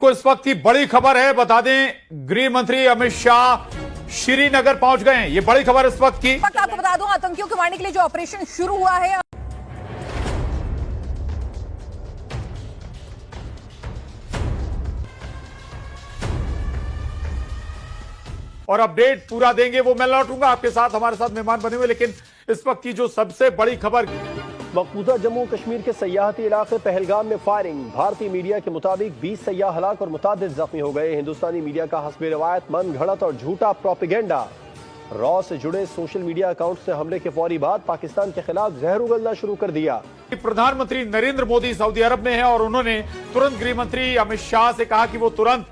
को इस वक्त की बड़ी खबर है, बता दें गृह मंत्री अमित शाह श्रीनगर पहुंच गए हैं। ये बड़ी खबर इस वक्त की। आपको बता दूं, आतंकियों को मारने के लिए जो ऑपरेशन शुरू हुआ है, और अपडेट पूरा देंगे वो मैं लौटूंगा आपके साथ, हमारे साथ मेहमान बने हुए। लेकिन इस वक्त की जो सबसे बड़ी खबर, मकबूजा जम्मू कश्मीर के सयाहती इलाके पहलगाम में फायरिंग। भारतीय मीडिया के मुताबिक 20 सयाह हलाक और मुतादिद जख्मी हो गए। हिंदुस्तानी मीडिया का हस्बे रवायत मन घड़त और झूठा प्रोपेगेंडा। रॉ से जुड़े सोशल मीडिया अकाउंट से हमले के फौरी बाद पाकिस्तान के खिलाफ जहर उगलना शुरू कर दिया। प्रधानमंत्री नरेंद्र मोदी सऊदी अरब में है और उन्होंने तुरंत गृह मंत्री अमित शाह से कहा कि वो तुरंत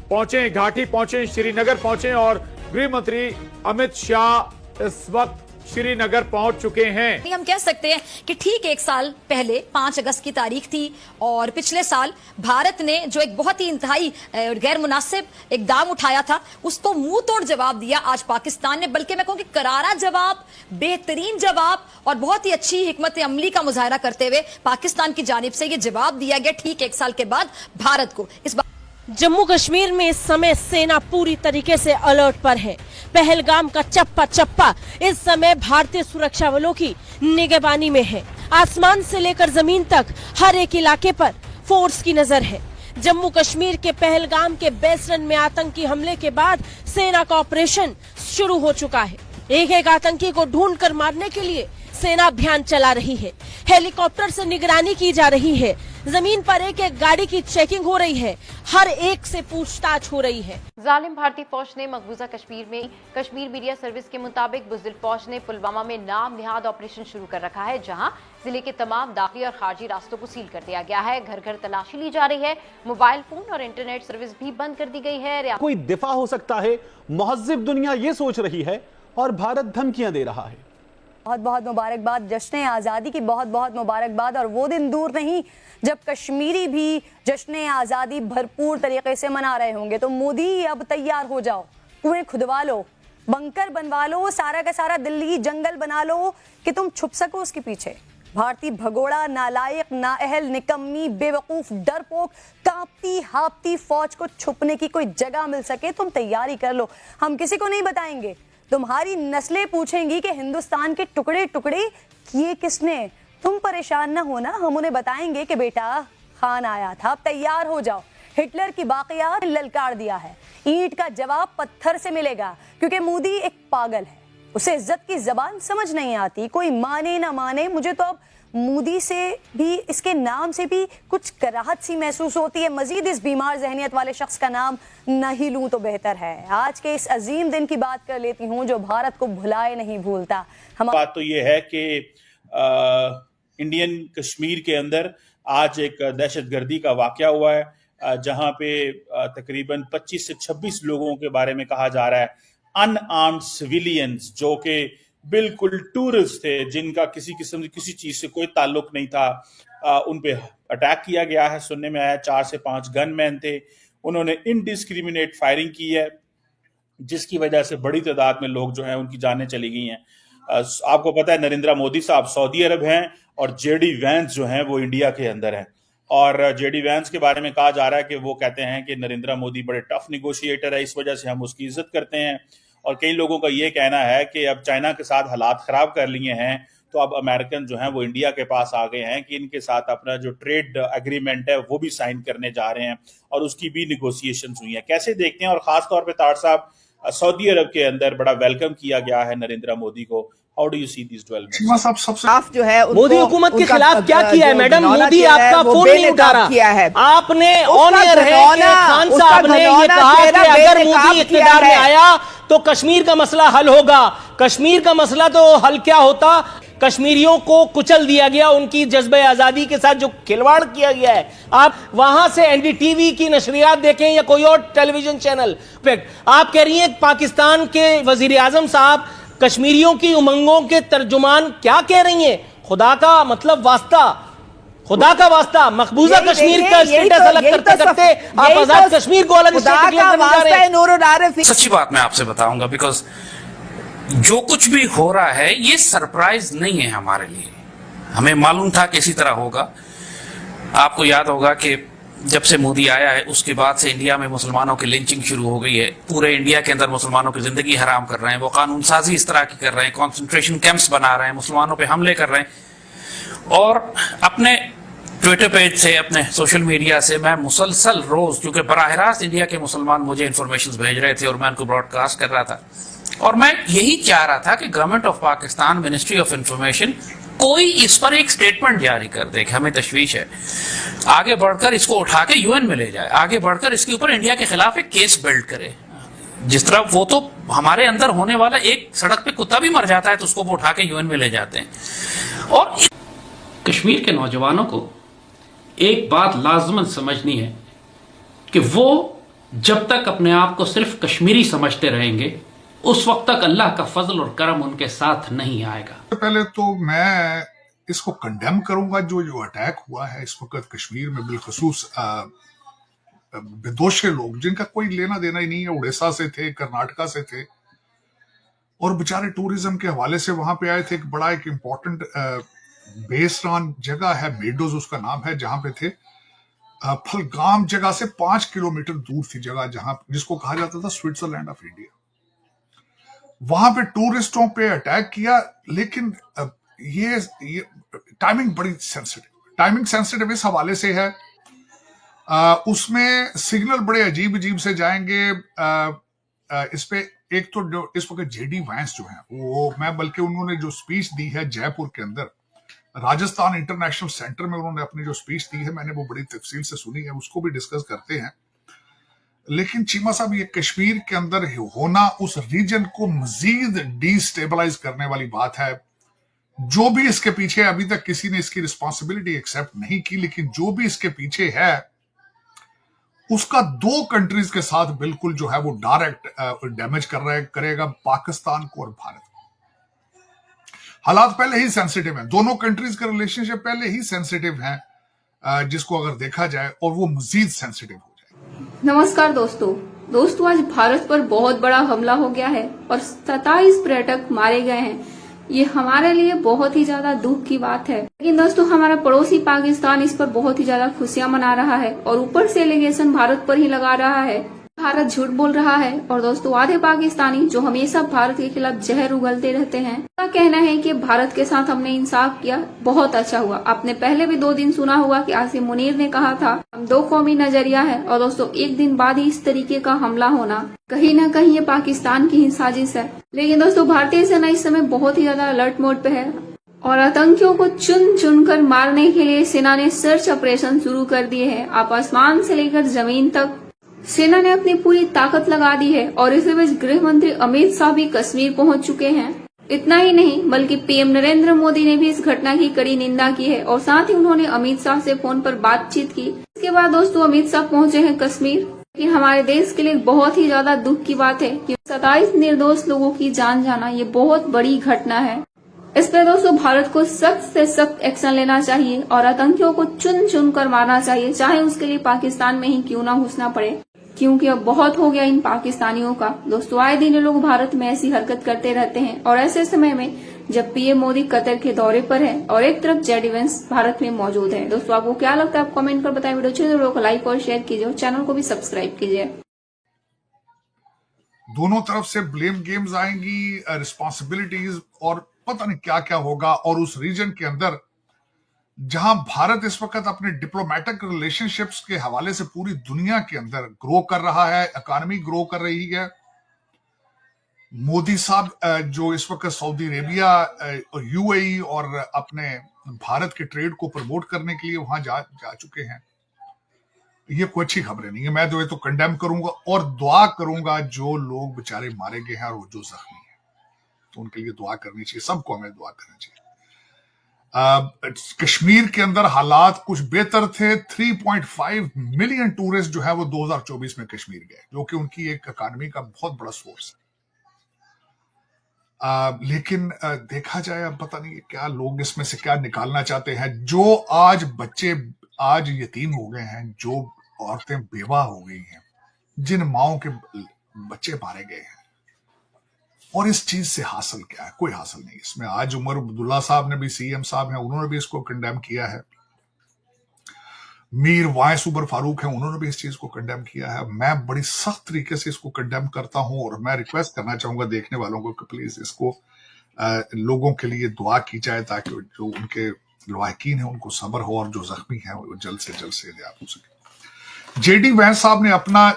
पहुंचे, घाटी पहुंचे, श्रीनगर पहुंचे। और गृह मंत्री अमित शाह इस वक्त श्रीनगर पहुंच चुके हैं। हम कह सकते हैं कि ठीक एक साल पहले 5 अगस्त की तारीख थी और पिछले साल भारत ने जो एक बहुत ही इंतहाई गैर मुनासिब इकदाम उठाया था, उसको मुंह तोड़ जवाब दिया आज पाकिस्तान ने। बल्कि मैं कहूंगी करारा जवाब, बेहतरीन जवाब और बहुत ही अच्छी हिकमत अमली का मुजाहरा करते हुए पाकिस्तान की जानिब से यह जवाब दिया गया ठीक एक साल के बाद भारत को। इस बात जम्मू कश्मीर में इस समय सेना पूरी तरीके से अलर्ट पर है। पहलगाम का चप्पा चप्पा इस समय भारतीय सुरक्षा बलों की निगरानी में है। आसमान से लेकर जमीन तक हर एक इलाके पर फोर्स की नजर है। जम्मू कश्मीर के पहलगाम के बेसरन में आतंकी हमले के बाद सेना का ऑपरेशन शुरू हो चुका है। एक एक आतंकी को ढूंढकर मारने के लिए सेना अभियान चला रही है। हेलीकॉप्टर से निगरानी की जा रही है। जमीन पर एक एक गाड़ी की चेकिंग हो रही है। हर एक से पूछताछ हो रही है। जालिम भारतीय फौज ने मकबूजा कश्मीर में कश्मीर मीडिया सर्विस के मुताबिक बुज़दिल फौज ने पुलवामा में नाम निहाद ऑपरेशन शुरू कर रखा है, जहां जिले के तमाम दाखिली और खारजी रास्तों को सील कर दिया गया है। घर घर तलाशी ली जा रही है। मोबाइल फोन और इंटरनेट सर्विस भी बंद कर दी गई है। कोई दिफा हो सकता है, महज़िब दुनिया ये सोच रही है और भारत धमकियां दे रहा है। बहुत बहुत मुबारकबाद, जश्न आज़ादी की बहुत बहुत मुबारकबाद। और वो दिन दूर नहीं जब कश्मीरी भी जश्न आज़ादी भरपूर तरीके से मना रहे होंगे। तो मोदी अब तैयार हो जाओ, कुएं खुदवा लो, बंकर बनवा लो, सारा का सारा दिल्ली जंगल बना लो कि तुम छुप सको उसके पीछे। भारतीय भगोड़ा, नालायक, नाअहल, निकम्मी, बेवकूफ, डरपोक, कांपती हापती फौज को छुपने की कोई जगह मिल सके, तुम तैयारी कर लो। हम किसी को नहीं बताएंगे। तुम्हारी नस्लें पूछेंगी कि हिंदुस्तान के टुकड़े टुकड़े किए किसने। तुम परेशान ना होना, हम उन्हें बताएंगे कि बेटा खान आया था, अब तैयार हो जाओ। हिटलर की बाकियात ललकार दिया है। ईंट का जवाब पत्थर से मिलेगा, क्योंकि मोदी एक पागल है। उसे इज्जत की जबान समझ नहीं आती। कोई माने ना माने, मुझे तो अब मोदी से भी, इसके नाम से भी कुछ कराहत सी महसूस होती है। मजीद इस बीमार जहनियत वाले शख्स का नाम नहीं लूं तो बेहतर है। आज के इस अजीम दिन की बात कर लेती हूं जो भारत को भुलाए नहीं भूलता। बात तो ये है कि इंडियन कश्मीर के अंदर आज एक दहशतगर्दी का वाकया हुआ है, जहां पे तकरीबन 25 से 26 लोगों के बारे में कहा जा रहा है, अनआर्म्ड सिविलियंस जो कि बिल्कुल टूरिस्ट थे, जिनका किसी किस्म की किसी चीज से कोई ताल्लुक नहीं था, उन पे अटैक किया गया है। सुनने में आया 4 से 5 गनमैन थे। उन्होंने इनडिस्क्रिमिनेट फायरिंग की है, जिसकी वजह से बड़ी तादाद में लोग जो हैं उनकी जानें चली गई हैं। आपको पता है नरेंद्र मोदी साहब सऊदी अरब हैं और जेडी वैंस जो हैं वो इंडिया के अंदर हैं। और जेडी वैंस के बारे में कहा जा रहा है कि वो कहते हैं कि नरेंद्र मोदी बड़े टफ निगोशिएटर है, इस वजह से हम उसकी इज्जत करते हैं। और कई लोगों का ये कहना है कि अब चाइना के साथ हालात खराब कर लिए हैं, तो अब अमेरिकन जो हैं वो इंडिया के पास आ गए हैं कि इनके साथ अपना जो ट्रेड एग्रीमेंट है वो भी साइन करने जा रहे हैं और उसकी भी निगोशिएशंस हुई हैं। कैसे देखते हैं? और खास तौर पे तार साहब, सऊदी अरब के अंदर बड़ा वेलकम किया गया है नरेंद्र मोदी को। How do you see this development? आप जो है मोदी हुकूमत के खिलाफ क्या किया है मैडम? मोदी आपका फोन नहीं उठा रहा। आपने ऑनर है कि खान साहब ने ये कहा कि अगर मोदी इख्तियार में आया तो कश्मीर का मसला हल होगा। कश्मीर का मसला तो हल क्या होता? कश्मीरियों को कुचल दिया गया, उनकी जज्बे आजादी के साथ जो खिलवाड़ किया गया है। आप वहां से एनडीटीवी की नशरियात देखें या कोई और टेलीविजन चैनल, आप कह रही हैं पाकिस्तान के वजीर आजम साहब कश्मीरियों की उमंगों के तर्जुमान क्या कह रही हैं? खुदा का मतलब वास्ता, खुदा का वास्ता, मकबूजा कश्मीर का स्टेटस अलग करते करते आप आजाद कश्मीर को अलग स्टेटस करने जा रहे हैं। सच्ची बात मैं आपसे बताऊंगा, बिकॉज जो कुछ भी हो रहा है ये सरप्राइज नहीं है हमारे लिए। हमें मालूम था कि इसी तरह होगा। आपको याद होगा कि जब से मोदी आया है उसके बाद से इंडिया में मुसलमानों की लिंचिंग शुरू हो गई है। पूरे इंडिया के अंदर मुसलमानों की जिंदगी हराम कर रहे हैं, वो कानून साजी इस तरह की कर रहे हैं, कॉन्सेंट्रेशन कैंप्स बना रहे हैं, मुसलमानों पे हमले कर रहे हैं। और अपने ट्विटर पेज से, अपने सोशल मीडिया से मैं मुसलसल रोज, क्योंकि बराह रास्त इंडिया के मुसलमान मुझे इन्फॉर्मेशन भेज रहे थे और मैं उनको ब्रॉडकास्ट कर रहा था, और मैं यही चाह रहा था कि government of Pakistan, ministry of information कोई इस पर एक स्टेटमेंट जारी कर दे कि हमें तशवीश है, आगे बढ़कर इसको उठा के यूएन में ले जाए, आगे बढ़कर इसके ऊपर इंडिया के खिलाफ एक केस बिल्ड करे। जिस तरह वो तो हमारे अंदर होने वाला, एक सड़क पे कुत्ता भी मर जाता है तो उसको वो उठा के यूएन में ले जाते हैं। और कश्मीर के नौजवानों को एक बात लाजमन समझनी है कि वो जब तक अपने आप को सिर्फ कश्मीरी समझते रहेंगे उस वक्त तक अल्लाह का फजल और करम उनके साथ नहीं आएगा। पहले तो मैं इसको कंडेम करूंगा जो अटैक हुआ है इस वक्त कश्मीर में, बिलखसूस बेदोश लोग जिनका कोई लेना देना ही नहीं है, उड़ीसा से थे, कर्नाटका से थे, और बेचारे टूरिज्म के हवाले से वहां पे आए थे। एक बड़ा एक इम्पोर्टेंट बेसरान जगह है, मेडोज उसका नाम है, जहां पे थे। फलगाम जगह से 5 किलोमीटर दूर थी जगह, जहां जिसको कहा जाता था स्विट्जरलैंड ऑफ इंडिया। वहां पे टूरिस्टों पे अटैक किया, लेकिन ये टाइमिंग बड़ी सेंसिटिव इस हवाले से है, उसमें सिग्नल बड़े अजीब अजीब से जाएंगे। इस पे एक तो जो इस वक्त जेडी वैंस जो है वो, मैं बल्कि उन्होंने जो स्पीच दी है जयपुर के अंदर राजस्थान इंटरनेशनल सेंटर में, उन्होंने अपनी जो स्पीच दी है मैंने वो बड़ी तफसील से सुनी है, उसको भी डिस्कस करते हैं। लेकिन चीमा साहब, ये कश्मीर के अंदर होना उस रीजन को मजीद डिस्टेबलाइज करने वाली बात है। जो भी इसके पीछे, अभी तक किसी ने इसकी रिस्पॉन्सिबिलिटी एक्सेप्ट नहीं की, लेकिन जो भी इसके पीछे है उसका 2 कंट्रीज के साथ बिल्कुल जो है वो डायरेक्ट डैमेज करेगा पाकिस्तान को और भारत को। हालात पहले ही सेंसिटिव हैं, दोनों कंट्रीज का रिलेशनशिप पहले ही सेंसिटिव है, जिसको अगर देखा जाए और वो मजीद सेंसिटिव हो जाए। नमस्कार दोस्तों, आज भारत पर बहुत बड़ा हमला हो गया है और 27 पर्यटक मारे गए हैं। ये हमारे लिए बहुत ही ज्यादा दुख की बात है। लेकिन दोस्तों, हमारा पड़ोसी पाकिस्तान इस पर बहुत ही ज्यादा खुशियां मना रहा है और ऊपर से एलिगेशन भारत पर ही लगा रहा है। भारत झूठ बोल रहा है और दोस्तों आधे पाकिस्तानी जो हमेशा भारत के खिलाफ जहर उगलते रहते हैं, उनका कहना है कि भारत के साथ हमने इंसाफ किया, बहुत अच्छा हुआ। आपने पहले भी 2 दिन सुना होगा कि आसिम मुनीर ने कहा था हम 2 कौमी नजरिया है, और दोस्तों 1 दिन बाद ही इस तरीके का हमला होना, कहीं न कहीं ये पाकिस्तान की ही साजिश है। लेकिन दोस्तों भारतीय सेना इस समय बहुत ही ज्यादा अलर्ट मोड पे है और आतंकियों को चुन चुन कर मारने के लिए सेना ने सर्च ऑपरेशन शुरू कर दिए हैं। आप आसमान से लेकर जमीन तक सेना ने अपनी पूरी ताकत लगा दी है और इसी बीच गृह मंत्री अमित शाह भी कश्मीर पहुंच चुके हैं। इतना ही नहीं बल्कि पीएम नरेंद्र मोदी ने भी इस घटना की कड़ी निंदा की है और साथ ही उन्होंने अमित शाह से फोन पर बातचीत की। इसके बाद दोस्तों अमित शाह पहुंचे हैं कश्मीर। लेकिन हमारे देश के लिए बहुत ही ज्यादा दुख की बात है कि 27 निर्दोष लोगों की जान जाना ये बहुत बड़ी घटना है। इस पर दोस्तों भारत को सख्त से सख्त एक्शन लेना चाहिए और आतंकियों को चुन चुन कर मारना चाहिए, चाहे उसके लिए पाकिस्तान में ही क्यों ना घुसना पड़े, क्योंकि अब बहुत हो गया इन पाकिस्तानियों का। दोस्तों आए दिन लोग भारत में ऐसी हरकत करते रहते हैं और ऐसे समय में जब पीएम मोदी कतर के दौरे पर है और एक तरफ जेडी वैंस भारत में मौजूद है। दोस्तों आपको क्या लगता है, आप कमेंट कर बताएं। वीडियो अच्छी लगे तो वीडियो को लाइक और शेयर कीजिए और चैनल को भी सब्सक्राइब कीजिए। दोनों तरफ से ब्लेम गेम्स आएंगी, रिस्पॉन्सिबिलिटीज और पता नहीं क्या क्या होगा। और उस रीजन के अंदर जहां भारत इस वक्त अपने डिप्लोमेटिक रिलेशनशिप्स के हवाले से पूरी दुनिया के अंदर ग्रो कर रहा है, इकोनॉमी ग्रो कर रही है। मोदी साहब जो इस वक्त सऊदी अरेबिया, यूएई और अपने भारत के ट्रेड को प्रमोट करने के लिए वहां जा चुके हैं, ये कोई अच्छी खबरें नहीं है। मैं तो ये तो कंडेम करूंगा और दुआ करूंगा जो लोग बेचारे मारे गए हैं और जो जख्मी हैं, तो उनके लिए दुआ करनी चाहिए, सबको हमें दुआ करनी चाहिए। कश्मीर के अंदर हालात कुछ बेहतर थे। 3.5 मिलियन टूरिस्ट जो है वो 2024 में कश्मीर गए, जो कि उनकी एक इकोनॉमी का बहुत बड़ा सोर्स है। लेकिन देखा जाए, अब पता नहीं क्या लोग इसमें से क्या निकालना चाहते हैं। जो आज बच्चे आज यतीम हो गए हैं, जो औरतें बेवा हो गई हैं, जिन माओं के बच्चे मारे गए हैं, और इस चीज से हासिल क्या है? कोई हासिल नहीं इसमें। आज उमर अब्दुल्ला साहब ने भी, सीएम साहब हैं, उन्होंने भी इसको कंडेम किया है। मीर वाइस उबर फारूक है, उन्होंने भी इस चीज को कंडेम किया है। मैं बड़ी सख्त तरीके से इसको कंडेम करता हूं और मैं रिक्वेस्ट करना चाहूंगा देखने वालों को कि प्लीज इसको लोगों के लिए दुआ की जाए ताकि जो उनके लवाहिकीन है उनको सब्र हो और जो जख्मी है वो जल्द से जल्द सेहतयाब हो सके। जेडी वैंस साहब ने अपना